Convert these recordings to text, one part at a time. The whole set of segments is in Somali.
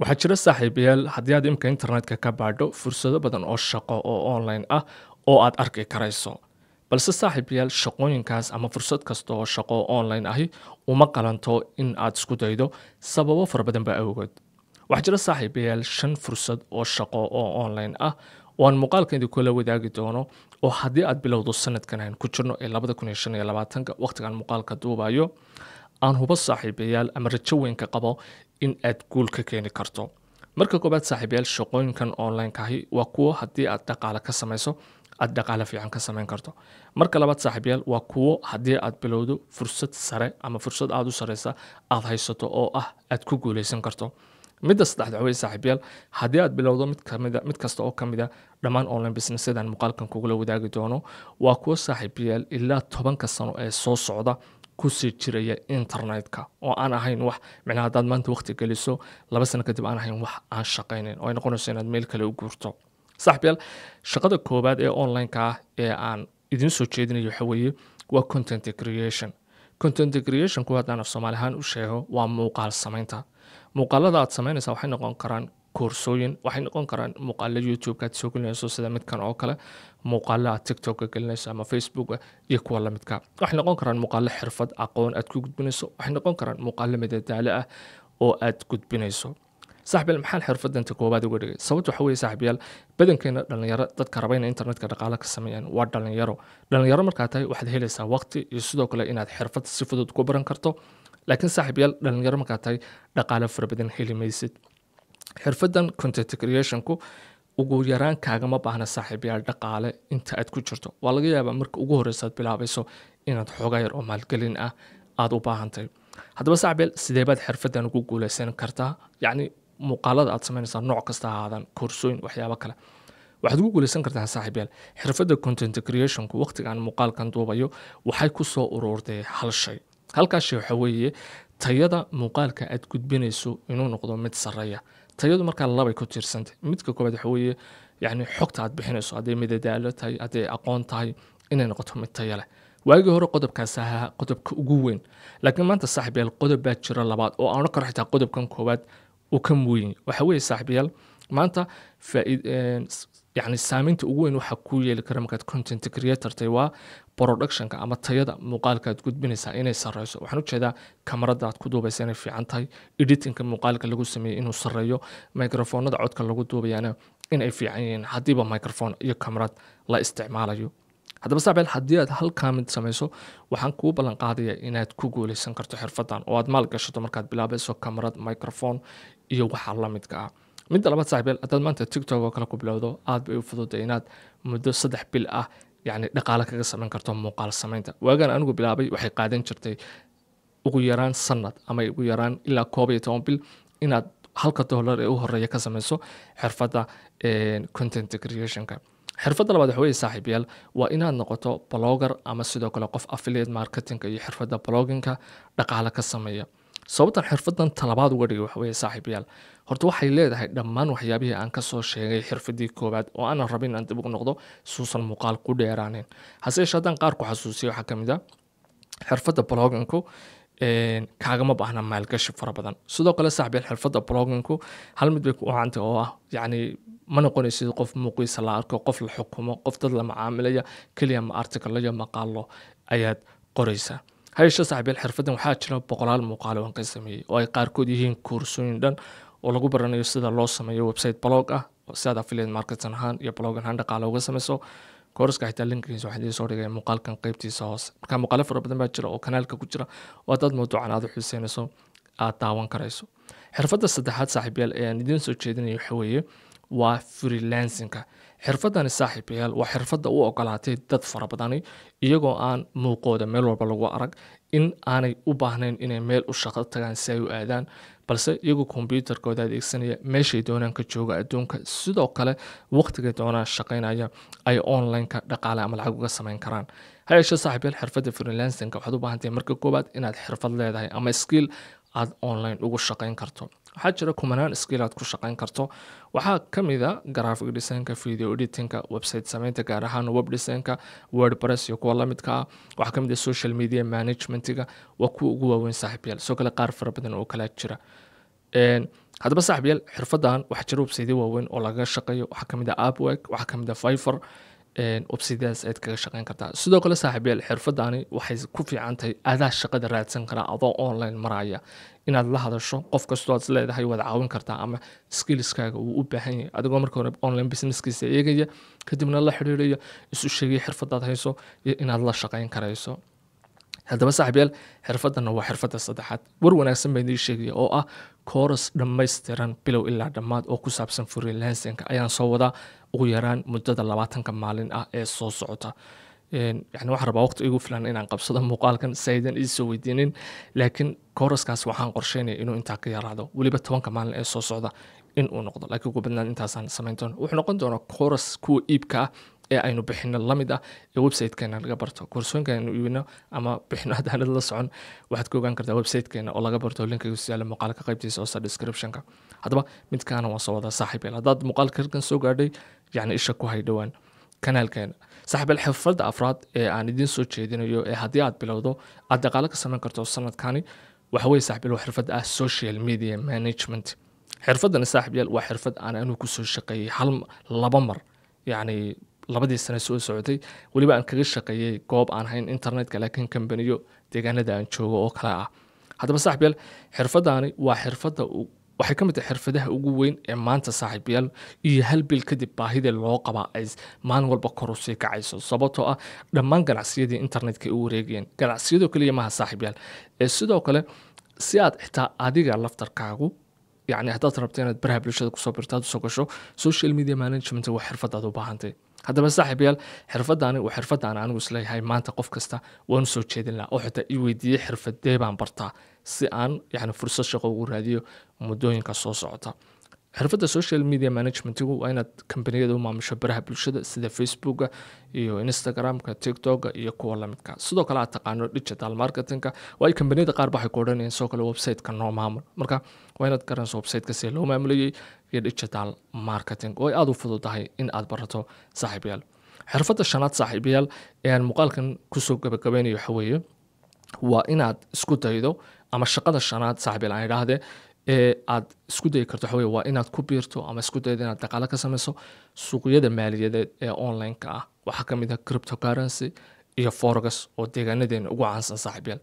waxaa jira saaxiibayaal haddii aad imika internetka ka baadho fursado badan oo shaqo oo online ah oo aad arki karayso balse saaxiibayaal shaqooyinkaas ama fursad kasta oo shaqo oo online ahi uma qalanto in aad isku daydo sababo fara badan baa awgood waxaa jira saaxiibayaal 5 fursad oo shaqo oo online ah oo aan muuqaalkeedii kula wadaagi doono oo haddii aad bilowdo sanadkan aan ku jirno ee 2025 waqtigan muuqaalka duubayo aan hubo saaxiibayaal ama rajo weyn ka qabo in aad guul ka keeni karto marka koobaad saaxiibayaal shaqooyinkan online-kaahi waa kuwo haddii aad dhaqaale ka samayso aad dhaqaale fiican ka samayn karto marka labaad saaxiibayaal waa kuwo haddii aad bilowdo fursad sare ama fursad aad u sareysa aad haysato oo ah aad ku guuleysan karto midda saddexaad way saaxiibayaal haddii aad bilowdo mid kasta oo kamid ah dhammaan online businessadan muuqaalkan kugula wadaagi doono waa kuwo saaxiibayaal ilaa 10 sano ee soo socda kusii jiraya internetka oo aan ahayn wax macnaha hadaad maanta waqti geliso 2 sano kadib aan ahayn wax aan shaqaynayn oo ay noqonayso inaad meel kale u guurto saaxiibayaal shaqada koobaad ee online-ka ah ee aan idin soo jeedinayo waxa weeye waa content creation content creation kuwa haddaan af Soomaali ahaan u sheego waa muuqaal samaynta muuqaalada aad samaynaysaa waxay noqon karaan koorsooyin waxay noqon karaan muuqaalo YouTube-ka aad soo gelinayso sida midkan oo kale muuqaalo aad TikTok-ka gelinayso ama Facebook iyo kuwa la midka waxay noqon karaan muuqaalo xirfad aqoon aad ku gudbinayso waxay noqon karaan muuqaalo madadaalo ah oo aad gudbinayso saaxiibayaal maxaan xirfadanta koobaad uga dhigay sababtu waxa weeye saaxiibayaal badankeena dhalinyaro dadka raba inay internetka dhaqaale ka sameeyaan waa dhalinyaro markaa tahay waxaad helaysaa waqti iyo sidoo kale inaad xirfad si fudud ku baran karto laakiin saaxiibayaal dhalinyaro markaa tahay dhaqaale fara badan heli maysid xirfadan content creation-ku ugu yaraan kaagama baahna saaxiibayaal dhaqaale inta aad ku jirto waa laga yaabaa marka ugu horeysa aad bilaabayso inaad xoogaa yar oo maalgelin ah aad u baahantahay haddaba saaxiibayaal sidee baad xirfadan ugu guuleysan kartaa yacni muuqaalada aad samaynaysaa nooc kasta ha ahaadaan koorsooyin waxyaabo kale waxaad ugu guuleysan kartaa saaxiibayaal xirfadda content creation-ku waqtigaan muuqaalkan duubayo waxay ku soo ururtay hal shay halkaas shay waxa weeye tayada muuqaalka aad gudbinayso inuu noqdo mid sareeya tayadu markaa labay ku tiirsantay midka koobaad waxa weeye yacni xogta aad bixinayso hadday madadaalo tahay hadday aqoon tahay inay noqoto mid tayo leh waagii hore qodobkaas ahaa qodobka ugu weyn laakiin maanta saaxiibayaal qodob baa jira labaad oo aan karo xitaa qodobkan koowaad uu ka muweyn waxa weeye saaxiibayaal maanta yacni saameynta ugu weyn waxa ku yeeli kara markaad content creator tahay waa productionka ama tayada muuqaalka aad gudbinaysaa inay sareyso waxaan u jeedaa kamarada aad ku duubaysa inay fiican tahay editingka muuqaalka lagu sameeyey inuu sareeyo microfoonada codka lagu duubayana inay fiican yihiin haddiiba microphone iyo kamarad la isticmaalayo haddaba saaxiibayaal haddii aad halkaa mid samayso waxaan kuu ballan qaadayaa inaad ku guuleysan karto xirfadan oo aad maal gashato markaad bilaabayso kamarad microphone iyo waxa la midka ah midda labaad saaxiibayaal haddaad maanta TikTok oo kale ku bilowdo aad bay u fududay inaad muddo 3 bil ah yacni dhaqaale kaga samayn karto muuqaal samaynta waagaan anigu bilaabay waxay qaadan jirtay ugu yaraan sanad ama ugu yaraan ilaa 11 bil inaad $1 ee u horeeya ka samayso xirfadda content creation-ka xirfadda labaad waxa weeye saaxiibayaal waa inaad noqoto blogger ama sidoo kale qof affiliate marketing iyo xirfadda blogging-ka dhaqaale ka sameeya sababtan xirfadan talabaad uga dhigay waxa weeye saaxiibayaal horta waxay leedahay dhammaan waxyaabihii aan ka soo sheegay xirfadii koobaad oo aanan rabin inaan dib ugu noqdo suusan muuqaal ku dheeraaneen hase yeeshee haddaan qaar ku xasuusiyo waxaa ka mid ah xirfadda blogging-ku kaagama baahna maalgashi fara badan sidoo kale saaxiibayaal xirfadda blogging-ku hal mid bay ku wacantay oo ah yacni ma noqonaysid qof muuqiisa la arko qof la xukumo qof dad la macaamilaya keliya ma article iyo maqaalo ayaad qoraysaa hay'asha saaxiibayaal xirfadan waxaa jira boqolaal muuqaalo aan ka sameeyey oo ay qaarkood yihiin koorsooyin dhan oo lagu baranayo sida loo sameeyo website blog ah si aad affiliate marketing ahaan iyo blog ahaan dhaqaale uga samayso koorska xitaa linkigiisa waxaan idiin soo dhigay muuqaalkan qaybtiisa hoose marka muuqaalo fara badan baa jira oo kanaalka ku jira oo haddaad mawduucan aad u xiiseynayso aad daawan karayso xirfadda saddexaad saaxiibayaal ee aan idiin soo jeedinayo waxa weeye waa freelancing-ka xirfadani saaxiibayaal waa xirfadda u ogolaatay dad fara badani iyagoo aan muuqooda meel walba lagu arag in aanay u baahnayn inay meel u shaqo tagaan si ay u aadaan balse iyagoo kombiyuutarkooda adeegsanaya meeshay doonaan ka jooga adduunka sidoo kale waqtigay doonaan shaqaynaya ay online-ka dhaqaale ama lacag uga samayn karaan ha yeeshee saaxiibayaal xirfadda freelancing-ka waxaad u baahantahay marka koowaad inaad xirfad leedahay ama skill aad online ugu shaqayn karto waxaa jira kumanaan skill aad ku shaqayn karto waxaa ka mid a graphic design-ka video editing-ka website samaynta gaar ahaan web design-ka wordpress iyo kuwa la midka ah waxaa ka mid ah social media management-ga waa kuwa ugu waaweyn saaxiibayaal sidoo kale qaar fara badan oo kala jira haddaba saaxiibayaal xirfadan waxaa jira websaytyo waaweyn oo lagaga shaqeeyo, waxaa kamid ah Upwork, waxaa kamid ah Fiverr, websaytyadaas ayaad kaga shaqeyn kartaa. Sidoo kale saaxiibayaal xirfadani waxay ku fiican tahay adaa shaqada raadsan kara adoo online maraya, inaad la hadasho qof kastoo aad is leedahay waad caawin kartaa ama skillskaaga uu u baahan yahay, adigoo marka hore online businesskiisa eegaya, kadibna la xiriiraya, isu sheegaya xirfadaad hayso iyo inaad la shaqeyn karayso. haddaba saaxiibayaal xirfadana waa xirfadda saddexaad. War wanaagsan baan idiin sheegaya oo ah course dhammaystiran bilow ilaa dhammaad oo ku saabsan freelancing ayaan soo wadaa ugu yaraan muddada 20 maalin ah ee soo socota. yani waxaan rabaa waqti igu filan inaan qabsado muuqaalkan saydan iisoo weydiinin, laakiin kooraskaas waxaan qorsheynaya inuu intaa ka yaraado weliba 10 maalin ee soo socda in uu noqdo, laakiin ugu badnaan intaasaan samayn doono. Wuxuu noqon doonaa kooras kuwa iibka ah ee aynu bixino lamid ah ee websitekeena laga barto. Koorsooyinka aynu iibino ama bixino haddaanad la socon waxaad ka ogaan kartaa websitekeena oo laga barto, linkiga ku yaala muuqaalka qaybtiisa hoosta descriptionka. haddaba midkaana waan soo wadaa saaxiibayaal, haddaad muuqaalka halkan soo gaadhay yani isha ku hay dhowaan kanaalkeena. saaxiibayaal xirfadda afraad ee aan idiin soo jeedinayo ee haddii aad bilowdo aad dhaqaale ka samayn karto sanadkani waxa weeye saaxiibayaal waa xirfadda ah social media management. xirfaddan saaxiibayaal waa xirfad aan anigu ku soo shaqeeyay laba mar, yani labadii sano soo socotay, weliba aan kaga shaqeeyay goob aan hayn internetka laakiin kambaniyo deegaanada aan joogo oo kale ah. haddaba saaxiibayaal xirfaddaani waa xirfadda waxay ka mid tahay xirfadaha ugu weyn ee maanta saaxiibayaal iyo hal bil kadib baahida loo qabaa ay maalin walba kor u sii kacayso, sababtoo ah dhammaan ganacsiyadii internetka u wareegayeen. ganacsiyadoo kaliya maaha saaxiibayaal ee sidoo kale si aad xitaa adiga laftarkaagu yani haddaad rabto inaad baraha bulshada kusoo birto aad usoo gasho social media management waa xirfadaad u baahantay. haddaba saaxiibayaal xirfaddaani waa xirfadaan anigu isleeyahay maanta qof kasta waan soo jeedin lahaa oo xitaa i weydiiyey xirfadee baan bartaa si aan yani fursad shaqo ugu raadiyo muddooyinka soo socota. xirfadda social media managementigu waa inaad kambaniyada u maamusho baraha bulshada sida facebooka iyo instagramka, tiktoka iyo kuwa lamidka. sidoo kale aad taqaano digital marketingka, waa ay kambaniyada qaar waxay ku odhanayeen sidoo kale websiteka noo maamul, marka waa inaad garanayso websiteka si loo maamulayay iyo digital marketing oo ay aada u fududahay in aad barato saaxiibayaal. xirfadda shanaad saaxiibayaal ee aan muuqaalkan kusoo gabagabeynayo waxa weeye waa inaad isku daydo ama shaqada shanaad saaxiibayaal aan idhaahdee ee aad isku dayi karto waxa weye waa inaad ku biirto ama isku daydo inaad dhaqaale ka samayso suuqyada maaliyadeed ee online-ka ah. waxaa ka mid ah cryptocurrency iyo forex oo deegaanadeena ugu caansan saaxiibayaal.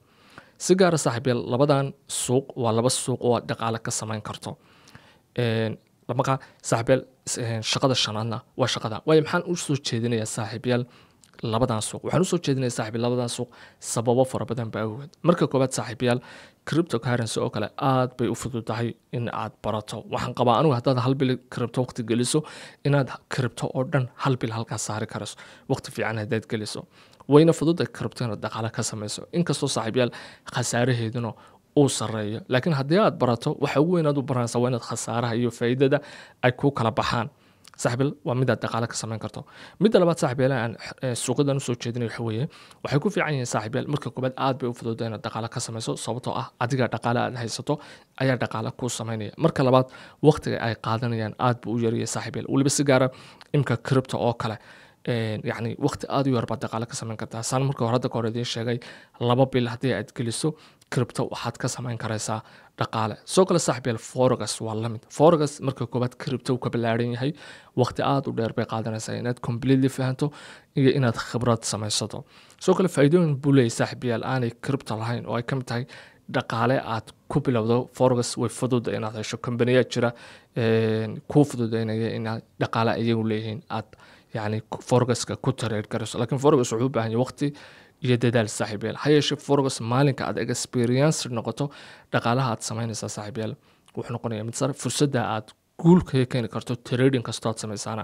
si gaara saaxiibayaal labadan suuq waa laba suuq oo aad dhaqaale ka samayn karto. marka saaxiibayaal shaqada shanaadna waa shaqada waayo maxaan u soo jeedinayaa saaxiibayaal labadan suuq. waxaan usoo jeedinaya saaxiibayaal labadan suuq sababo fara badan baa awgeed. marka koobaad saaxiibayaal cryptocurrency oo kale aad bay u fududahay in aad barato. waxaan qabaa anigu haddaad hal bil crypto waqti geliso inaad crypto oo dhan hal bil halkaas saari karayso waqti fiican haddaad geliso. wayna fududahay crypto inaad dhaqaale ka samayso inkastoo saaxiibayaal khasaaraheeduna uu sareeyo, laakiin haddii aad barato waxa ugu weyn aad u baranaysaa waa inaad khasaaraha iyo faa'iidada ay ku kala baxaan. saaxiibayaal waa mid aad dhaqaale ka samayn karto. midda labaad saaxiibayaal aan suuqadan usoo jeedinayo waxa weeye waxay ku fiican yihiin saaxiibayaal marka koobaad aad bay u fududahay inaad dhaqaale ka samayso sababtoo ah adiga dhaqaale aad haysato ayaa dhaqaale kuu samaynaya. marka labaad waqtiga ay qaadanayaan aad buu u yaryahay saaxiibayaal, weliba si gaara imka crypto oo kale yani waqti aad u yar baad dhaqaale ka samayn kartaa. saan marka hore hadda ka hor idiin sheegay 2 bil haddii aad geliso crypto waxaad ka samayn karaysaa dhaqaale. soo kale saaxiibayaal forex waa lamid. forex marka koobaad crypto ka ballaaran yahay waqti aad u dheer bay qaadanaysaa inaad completely fahanto iyo inaad khibrad samaysato. soo kale faa'iidooyin buu leeyahay saaxiibayaal aanay crypto lahayn oo ay ka mid tahay dhaqaale aad ku bilowdo. forex way fududa inaad hesho, kambaniyaa jira kuu fududaynaya inaad dhaqaale iyagu leeyihiin aad yani forexka ku trade garayso, laakiin forex wuxuu u baahan yahay waqti iyo dadaal saaxiibayaal. ha yeeshee forex maalinka aad experience noqoto dhaqaalaha aad samaynaysaa saaxiibayaal wuxuu noqonayaa mid sare. fursadda aad guul kaga keeni karto trading kastoo aad samaysaana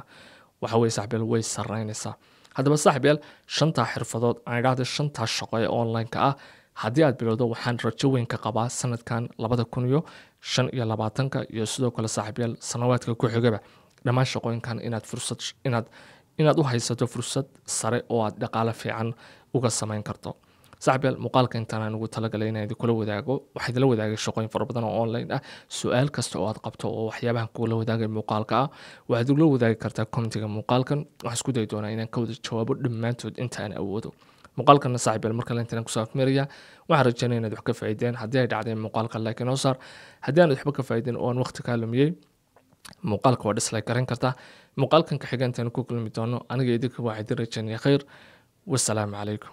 waxa weye saaxiibayaal way saraynaysaa. haddaba saaxiibayaal shantaa xirfadood aan idhaahda shantaa shaqo ee online-ka ah haddii aad bilowdo waxaan rajo weyn ka qabaa sanadkan 2025 iyo sidoo kale saaxiibayaal sanawaadka ku xigaba dhammaan shaqooyinkan inaad u haysato fursad sare oo aad dhaqaale fiican uga samayn karto. saaxiibayaal muuqaalka intaan aan ugu talagalay inaan idinkula wadaago waxaa idinla wadaagay shaqooyin fara badan oo online ah. su-aal kasta oo aad qabto oo waxyaabahan kugula wadaagay muuqaalka ah waxaad igula wadaagi kartaa commentiga muuqaalkan. waxaan isku dayi doonaa inaan ka wada jawaabo dhammaantood inta aan awoodo. muuqaalkana saaxiibayaal marka la intaan ku saafmeeraya waxaan rajaynayaa inaad wax ka faa'iideen haddii ay dhacdeen muuqaalka like inoo saar haddii aanad waxba ka faa'iideen oo aan waqti kaa lumiyey muuqaalka waa dislike garan kartaa muuqaalkan ka xiga intaan ku kulmi doono aniga idinka waxaa idin rajaynaya khayr wassalaamu calaykum